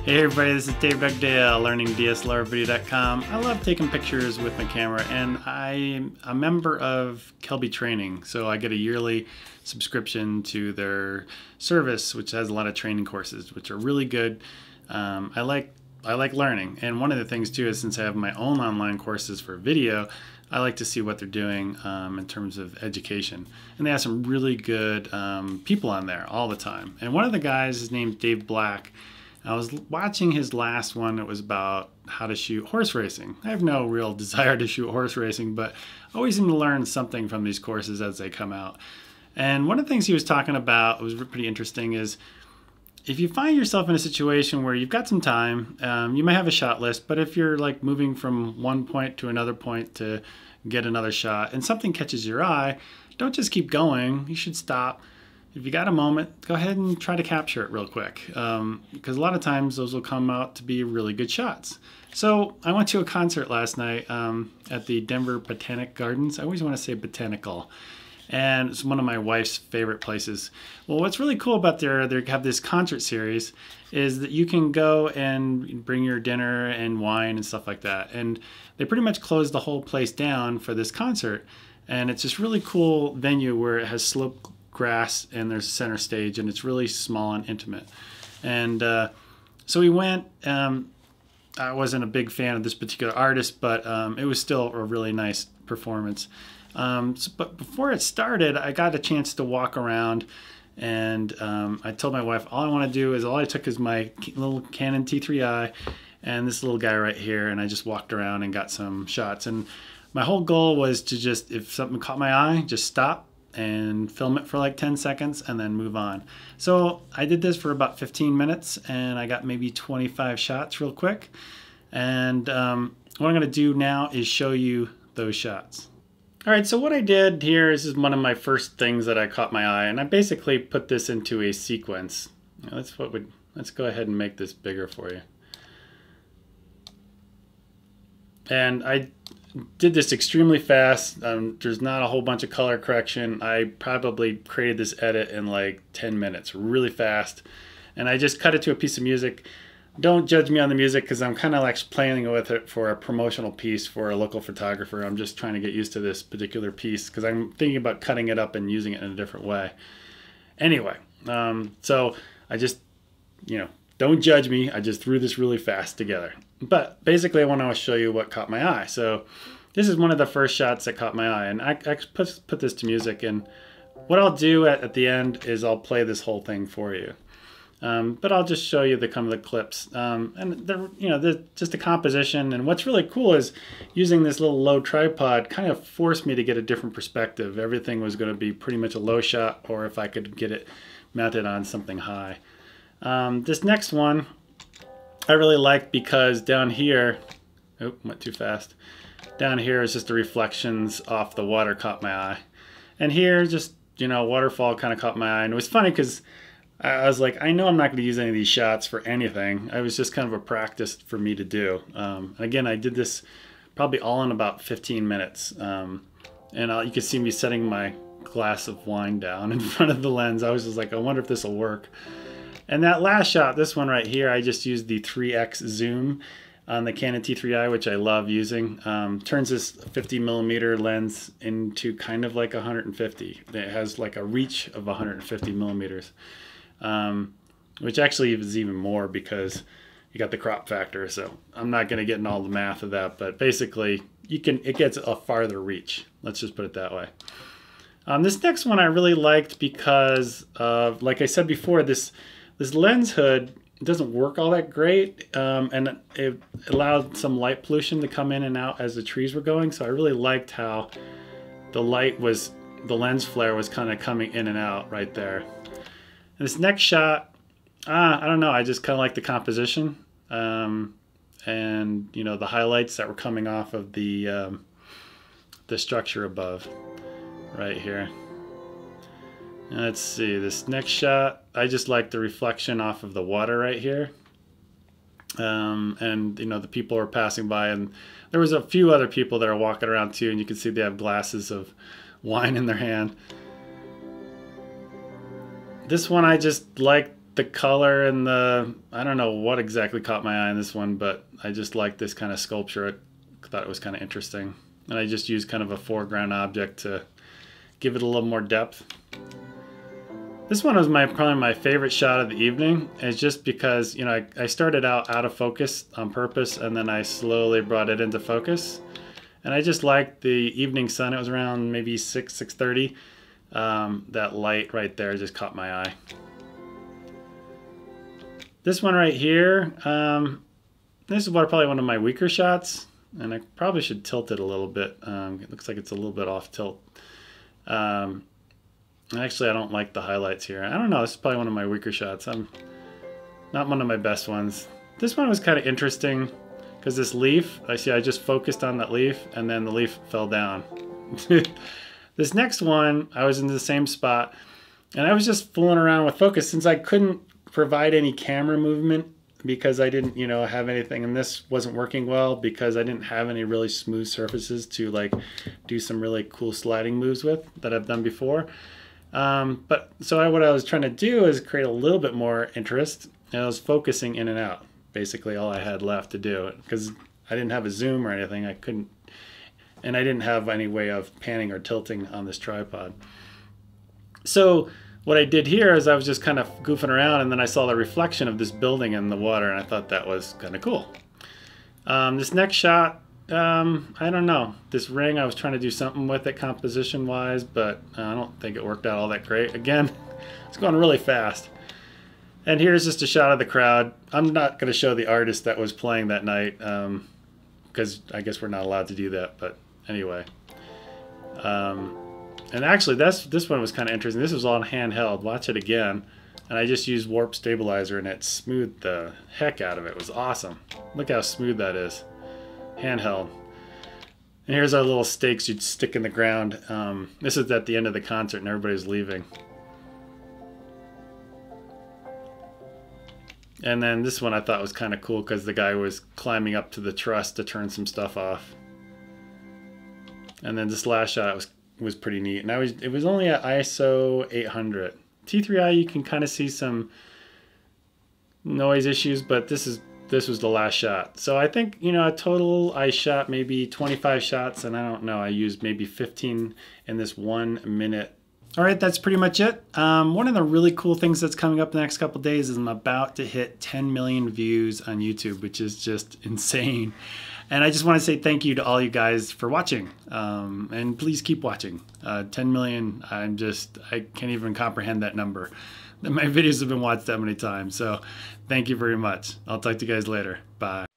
Hey everybody, this is Dave Dugdale, learningdslrvideo.com. I love taking pictures with my camera, and I'm a member of Kelby Training, so I get a yearly subscription to their service, which has a lot of training courses, which are really good. I like learning, and one of the things too is since I have my own online courses for video, I like to see what they're doing in terms of education. And they have some really good people on there all the time. And one of the guys is named Dave Black. I was watching his last one. It was about how to shoot horse racing. I have no real desire to shoot horse racing, but I always seem to learn something from these courses as they come out. And one of the things he was talking about was pretty interesting is if you find yourself in a situation where you've got some time, you may have a shot list, but if you're like moving from one point to another point to get another shot and something catches your eye, don't just keep going. You should stop. If you got a moment, go ahead and try to capture it real quick, because a lot of times those will come out to be really good shots. So I went to a concert last night at the Denver Botanic Gardens. I always want to say botanical. And it's one of my wife's favorite places. Well, what's really cool about they have this concert series is that you can go and bring your dinner and wine and stuff like that. And they pretty much closed the whole place down for this concert. And it's this really cool venue where it has sloped grass and there's a center stage and it's really small and intimate. And so we went. I wasn't a big fan of this particular artist, but it was still a really nice performance. But before it started, I got a chance to walk around, and I told my wife all I took is my little Canon T3i and this little guy right here, and I just walked around and got some shots. And my whole goal was to just, if something caught my eye, just stop and film it for like 10 seconds and then move on. So I did this for about 15 minutes and I got maybe 25 shots real quick. And what I'm going to do now is show you those shots. All right, so what I did here is one of my first things that I caught my eye, and I basically put this into a sequence. Let's go ahead and make this bigger for you. And I did this extremely fast. There's not a whole bunch of color correction. I probably created this edit in like 10 minutes, really fast. And I just cut it to a piece of music. Don't judge me on the music because I'm kind of like playing with it for a promotional piece for a local photographer. I'm just trying to get used to this particular piece because I'm thinking about cutting it up and using it in a different way. Anyway, so I just, don't judge me. I just threw this really fast together. But basically I want to show you what caught my eye. So this is one of the first shots that caught my eye, and I put this to music, and what I'll do at the end is I'll play this whole thing for you. But I'll just show you the clips, and they're just the composition. And what's really cool is using this little low tripod kind of forced me to get a different perspective. Everything was going to be pretty much a low shot, or if I could get it mounted on something high. This next one I really liked because down here, went too fast. Down here is just the reflections off the water caught my eye, and here just waterfall kind of caught my eye. And it was funny because I was like, I know I'm not going to use any of these shots for anything. It was just kind of a practice for me to do. Again, I did this probably all in about 15 minutes. And you can see me setting my glass of wine down in front of the lens. I was just like, I wonder if this will work. And that last shot, this one right here, I just used the 3x zoom on the Canon T3i, which I love using. Turns this 50mm lens into kind of like 150. It has like a reach of 150 millimeters. Which actually is even more because you got the crop factor, so I'm not going to get into all the math of that, but basically it gets a farther reach. Let's just put it that way. This next one I really liked because of, like I said before, this lens hood doesn't work all that great, and it allowed some light pollution to come in and out as the trees were going, so I really liked how the lens flare was kind of coming in and out right there. This next shot, I don't know, I just kind of like the composition, and the highlights that were coming off of the structure above right here. And let's see, this next shot, I just like the reflection off of the water right here. And the people are passing by, and there was a few other people that are walking around too, and you can see they have glasses of wine in their hand. This one I just liked the color and I don't know what exactly caught my eye in this one, but I just liked this kind of sculpture. I thought it was kind of interesting. And I just used kind of a foreground object to give it a little more depth. This one was probably my favorite shot of the evening. It's just because, you know, I started out of focus on purpose, and then I slowly brought it into focus. And I just liked the evening sun. It was around maybe 6:30. That light right there just caught my eye. This one right here, this is probably one of my weaker shots, and I probably should tilt it a little bit. It looks like it's a little bit off tilt. Actually, I don't like the highlights here. I don't know, this is probably one of my weaker shots. Not one of my best ones. This one was kind of interesting because this leaf, I just focused on that leaf and then the leaf fell down. This next one, I was in the same spot and I was just fooling around with focus since I couldn't provide any camera movement because I didn't, you know, have anything, and this wasn't working well because I didn't have any really smooth surfaces to like do some really cool sliding moves with that I've done before. What I was trying to do is create a little bit more interest, and I was focusing in and out. Basically all I had left to do, because I didn't have a zoom or anything. I couldn't, and I didn't have any way of panning or tilting on this tripod. So what I did here is I was just kind of goofing around, and then I saw the reflection of this building in the water, and I thought that was kind of cool. This next shot, I don't know. This ring, I was trying to do something with it composition wise, but I don't think it worked out all that great. Again, it's going really fast. And here's just a shot of the crowd. I'm not going to show the artist that was playing that night, because I guess we're not allowed to do that, but anyway. And actually, this one was kind of interesting. This was all handheld. Watch it again. And I just used warp stabilizer, and it smoothed the heck out of it. It was awesome. Look how smooth that is. Handheld. And here's our little stakes you'd stick in the ground. This is at the end of the concert and everybody's leaving. And then this one I thought was kind of cool because the guy was climbing up to the truss to turn some stuff off. And then this last shot was pretty neat. And it was only at ISO 800. T3i, you can kind of see some noise issues, but this was the last shot. So I think, you know, a total I shot maybe 25 shots, and I don't know, I used maybe 15 in this 1 minute. All right, that's pretty much it. One of the really cool things that's coming up the next couple days is I'm about to hit 10 million views on YouTube, which is just insane. And I just want to say thank you to all you guys for watching, and please keep watching. 10 million, I can't even comprehend that number. My videos have been watched that many times, so thank you very much. I'll talk to you guys later. Bye.